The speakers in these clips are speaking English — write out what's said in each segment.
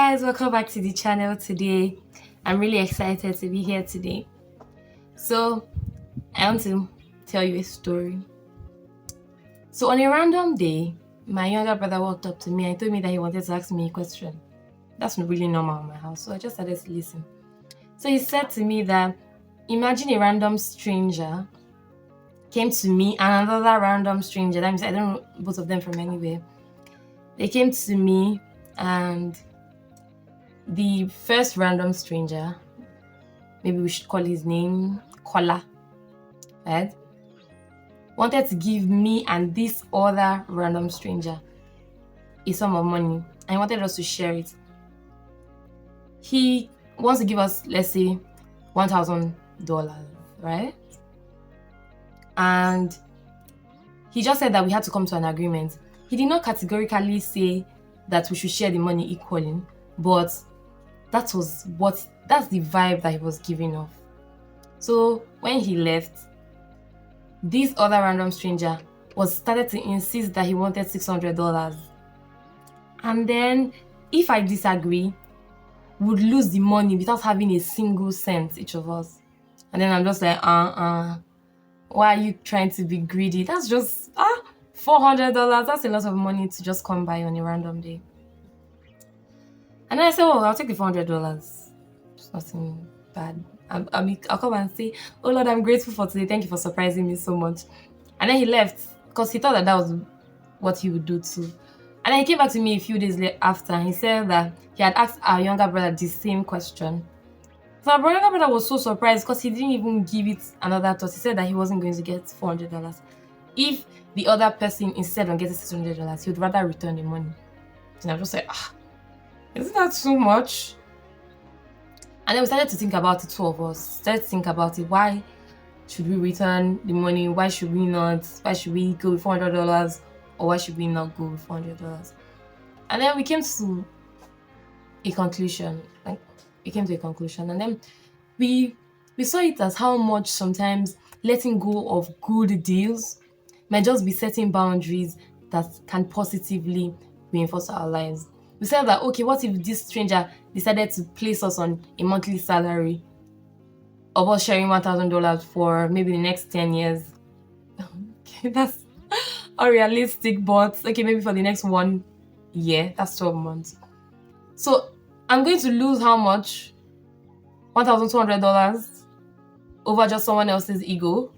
guys, welcome back to the channel today. I'm really excited to be here today. So, I want to tell you a story. So, on a random day, my younger brother walked up to me and told me that he wanted to ask me a question. That's not really normal in my house, so I just started to listen. So, he said to me that imagine a random stranger came to me and another random stranger. That means I don't know both of them from anywhere. They came to me and the first random stranger, maybe we should call his name Kola, right? Wanted to give me and this other random stranger a sum of money and wanted us to share it. He wants to give us, let's say, $1,000, right? And he just said that we had to come to an agreement. He did not categorically say that we should share the money equally, but that's the vibe that he was giving off. So when he left, this other random stranger started to insist that he wanted $600. And then if I disagree, would lose the money without having a single cent, each of us. And then I'm just like, why are you trying to be greedy? That's just $400. That's a lot of money to just come by on a random day. And then I said, I'll take the $400. It's nothing bad. I'll come and say, oh Lord, I'm grateful for today. Thank you for surprising me so much. And then he left because he thought that was what he would do too. And then he came back to me a few days after and he said that he had asked our younger brother the same question. So our younger brother was so surprised because he didn't even give it another thought. He said that he wasn't going to get $400. If the other person insisted on getting $600, he would rather return the money. And I was just like, isn't that too much? And then we started to think about it, two of us. Started to think about it. Why should we return the money? Why should we not? Why should we go with $400? Or why should we not go with $400? And then we came to a conclusion. And then we saw it as how much sometimes letting go of good deals might just be setting boundaries that can positively reinforce our lives. We said that, okay, what if this stranger decided to place us on a monthly salary of us sharing $1,000 for maybe the next 10 years? Okay, that's unrealistic, but okay, maybe for the next 1 year, that's 12 months. So I'm going to lose how much? $1,200 over just someone else's ego?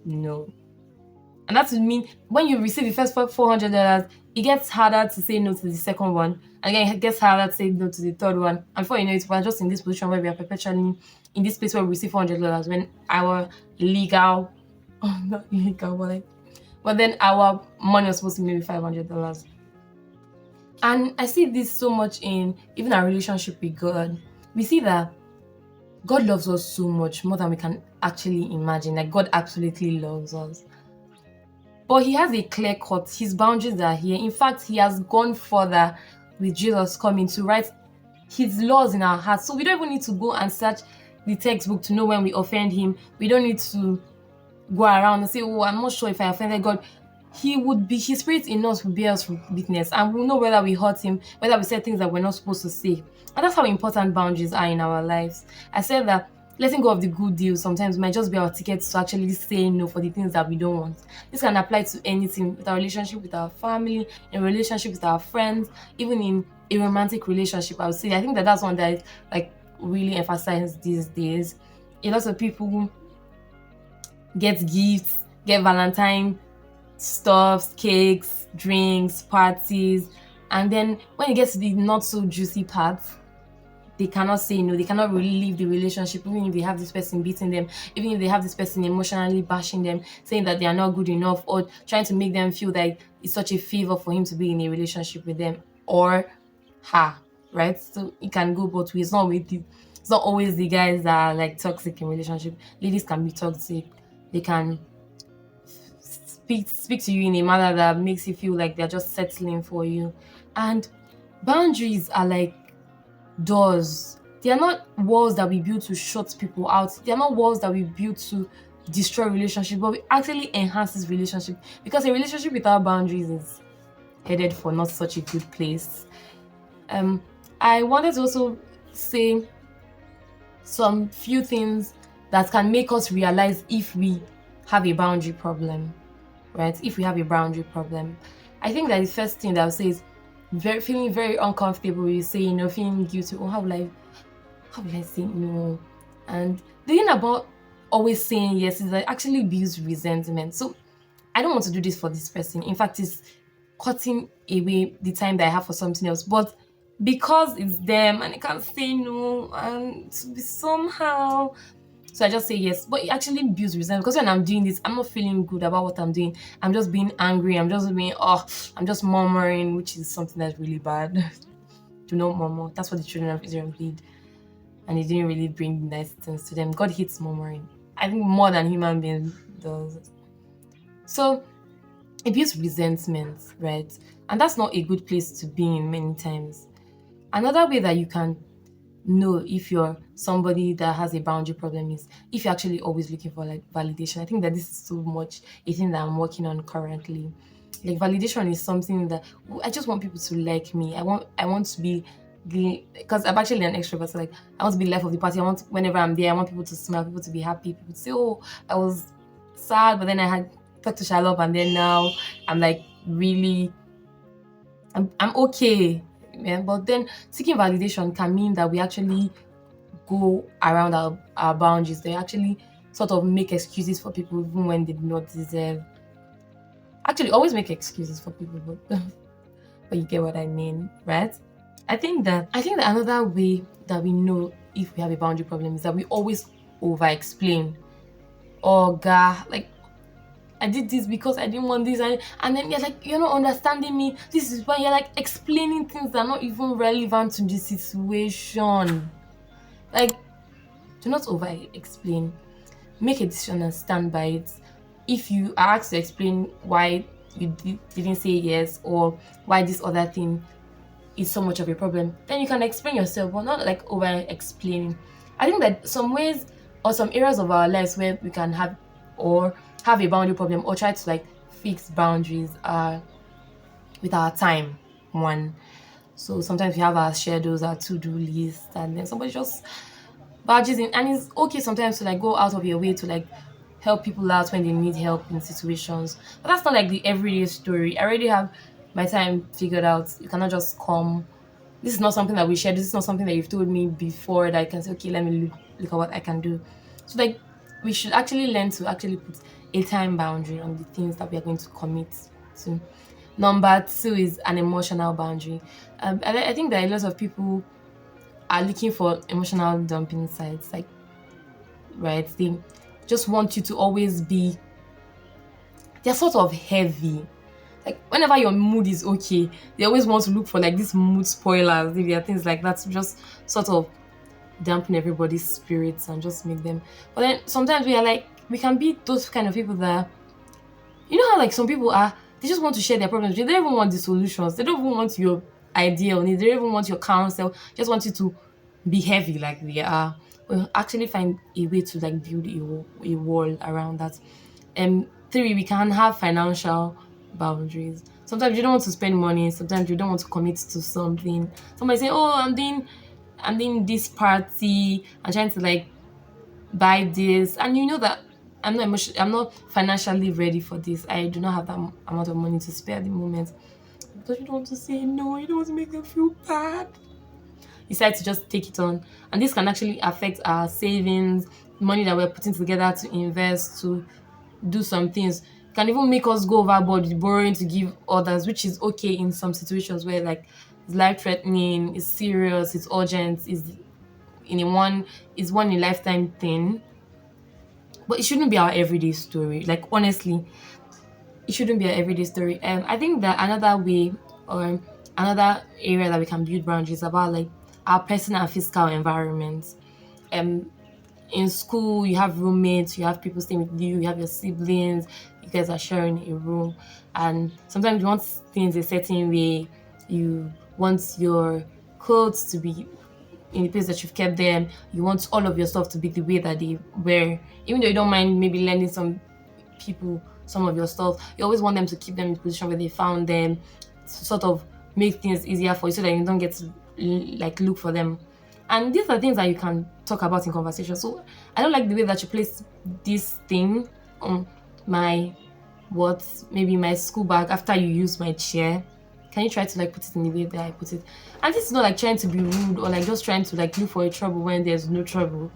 No. And that would mean when you receive the first $400, it gets harder to say no to the second one. And again, it gets harder to say no to the third one. And before you know it, we're just in this position where we are perpetually in this place where we receive $400 when our not illegal, but then our money was supposed to be maybe $500. And I see this so much in even our relationship with God. We see that God loves us so much, more than we can actually imagine. Like, God absolutely loves us. But he has a clear cut. His boundaries are here. In fact, he has gone further with Jesus coming to write his laws in our hearts. So we don't even need to go and search the textbook to know when we offend him. We don't need to go around and say, I'm not sure if I offended God. His spirit in us will bear us witness, and we'll know whether we hurt him, whether we said things that we're not supposed to say. And that's how important boundaries are in our lives. I said that letting go of the good deals sometimes might just be our ticket to actually say no for the things that we don't want. This can apply to anything, with our relationship with our family, in relationship with our friends, even in a romantic relationship. I would say I think that's one that really emphasized these days. A lot of people get gifts, get Valentine stuffs, cakes, drinks, parties, and then when it gets to the not so juicy parts, they cannot say no. They cannot really leave the relationship, even if they have this person beating them, even if they have this person emotionally bashing them, saying that they are not good enough, or trying to make them feel that it's such a favor for him to be in a relationship with them or her, right? So it can go both ways. It's not always the guys that are like toxic in relationship. Ladies can be toxic. They can speak to you in a manner that makes you feel like they're just settling for you. And boundaries are like doors. They are not walls that we build to shut people out. They are not walls that we build to destroy relationship, but we actually enhance this relationship, because a relationship without boundaries is headed for not such a good place. I wanted to also say some few things that can make us realize if we have a boundary problem, right? If we have a boundary problem, I think that the first thing that I would say is feeling very uncomfortable. You say, feeling guilty. Oh, how will I say no? And the thing about always saying yes is that it actually builds resentment. So I don't want to do this for this person. In fact, it's cutting away the time that I have for something else. But because it's them and I can't say no and to be somehow, so I just say yes. But it actually builds resentment because when I'm doing this, I'm not feeling good about what I'm doing. I'm just being angry. I'm just murmuring, which is something that's really bad. Do not murmur. That's what the children of Israel did. And it didn't really bring nice things to them. God hates murmuring. I think more than human beings does. So it builds resentment, right? And that's not a good place to be in many times. Another way that you can know if you're somebody that has a boundary problem is if you're actually always looking for like validation. I think that this is so much a thing that I'm working on currently. Like validation is something that I just want people to like me. I want to be because I'm actually an extrovert. So like I want to be life of the party. I want whenever I'm there, I want people to smile, people to be happy, people to say, "Oh, I was sad, but then I had talked to Charlotte, and then now I'm like really I'm okay." Yeah, but then seeking validation can mean that we actually go around our boundaries. They actually sort of make excuses for people even when they do not deserve. Actually, always make excuses for people, but but you get what I mean, right? I think that another way that we know if we have a boundary problem is that we always over explain. Oh god, like I did this because I didn't want this, and then you're like, you're not understanding me. This is why you're like explaining things that are not even relevant to the situation. Like, do not over explain. Make a decision and stand by it. If you are asked to explain why you didn't say yes or why this other thing is so much of a problem, then you can explain yourself, but not like over explaining. I think that some ways or some areas of our lives where we can have or have a boundary problem or try to like fix boundaries are with our time. One. So sometimes we have our schedules, our to-do list, and then somebody just barges in, and it's okay sometimes to like go out of your way to like help people out when they need help in situations, but that's not like the everyday story. I already have my time figured out. You cannot just come. This is not something that we share. This is not something that you've told me before that I can say, okay, let me look at what I can do. So like we should actually learn to actually put a time boundary on the things that we are going to commit to. Number two is an emotional boundary. I think that a lot of people are looking for emotional dumping sites, like right? They just want you to always be. They're sort of heavy. Like whenever your mood is okay, they always want to look for like these mood spoilers. There are things like that to just sort of dampen everybody's spirits and just make them. But then sometimes we can be those kind of people that how like some people are. They just want to share their problems. They don't even want the solutions. They don't even want your idea on it. They don't even want your counsel. Just want you to be heavy like they are. We'll actually find a way to like build a wall around that. Three, we can have financial boundaries. Sometimes you don't want to spend money. Sometimes you don't want to commit to something. Somebody say, "Oh, I'm doing this party. I'm trying to like buy this," and you know that I'm not financially ready for this. I do not have that amount of money to spare at the moment. But you don't want to say no. You don't want to make them feel bad. Decide to just take it on, and this can actually affect our savings, money that we're putting together to invest to do some things. It can even make us go overboard with borrowing to give others, which is okay in some situations where like it's life threatening, it's serious, it's urgent, is one in a lifetime thing. But it shouldn't be our everyday story. Like honestly, it shouldn't be our everyday story. I think that another way or another area that we can build boundaries is about like our personal and physical environment. Um, in school, you have roommates, you have people staying with you, you have your siblings, you guys are sharing a room, and sometimes you want things a certain way. You want your clothes to be in the place that you've kept them. You want all of your stuff to be the way that they were, even though you don't mind maybe lending some people some of your stuff. You always want them to keep them in the position where they found them to sort of make things easier for you so that you don't get to like look for them. And these are things that you can talk about in conversation. So I don't like the way that you place this thing on my what maybe my school bag after you use my chair. Can you try to like put it in the way that I put it? And this is not like trying to be rude or like just trying to like look for a trouble when there's no trouble.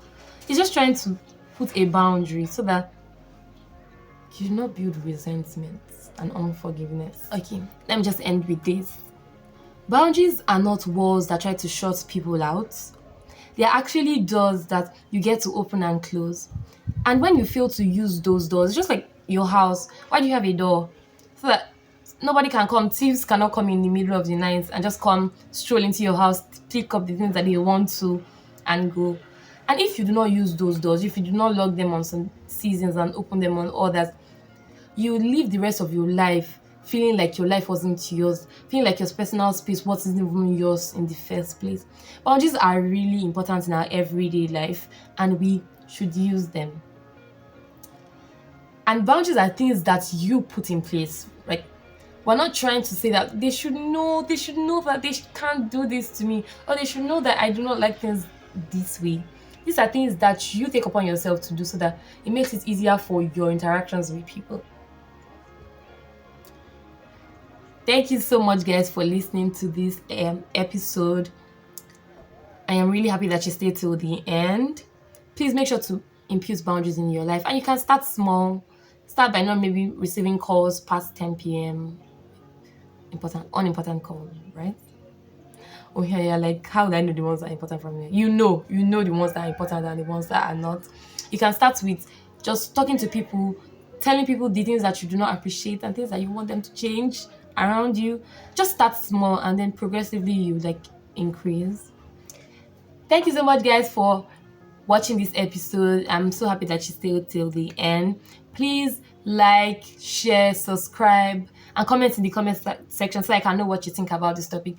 It's just trying to put a boundary so that you do not build resentment and unforgiveness. Okay, let me just end with this. Boundaries are not walls that try to shut people out. They are actually doors that you get to open and close. And when you fail to use those doors, just like your house, why do you have a door? So that nobody can come, thieves cannot come in the middle of the night and just come stroll into your house, pick up the things that they want to, and go. And if you do not use those doors, if you do not lock them on some seasons and open them on others, you will live the rest of your life feeling like your life wasn't yours, feeling like your personal space wasn't even yours in the first place. Boundaries are really important in our everyday life and we should use them. And boundaries are things that you put in place. Like, we're not trying to say that they should know that they can't do this to me, or they should know that I do not like things this way. These are things that you take upon yourself to do so that it makes it easier for your interactions with people. Thank you so much, guys, for listening to this episode. I am really happy that you stayed till the end. Please make sure to impute boundaries in your life, and you can start small. Start by not maybe receiving calls past 10 p.m. Unimportant call, right? Oh yeah, yeah. Like, how do I know the ones that are important from me? You know the ones that are important and the ones that are not. You can start with just talking to people, telling people the things that you do not appreciate and things that you want them to change around you. Just start small and then progressively you like increase. Thank you so much, guys, for watching this episode. I'm so happy that you stayed till the end. Please like, share, subscribe, and comment in the comment section so I can know what you think about this topic.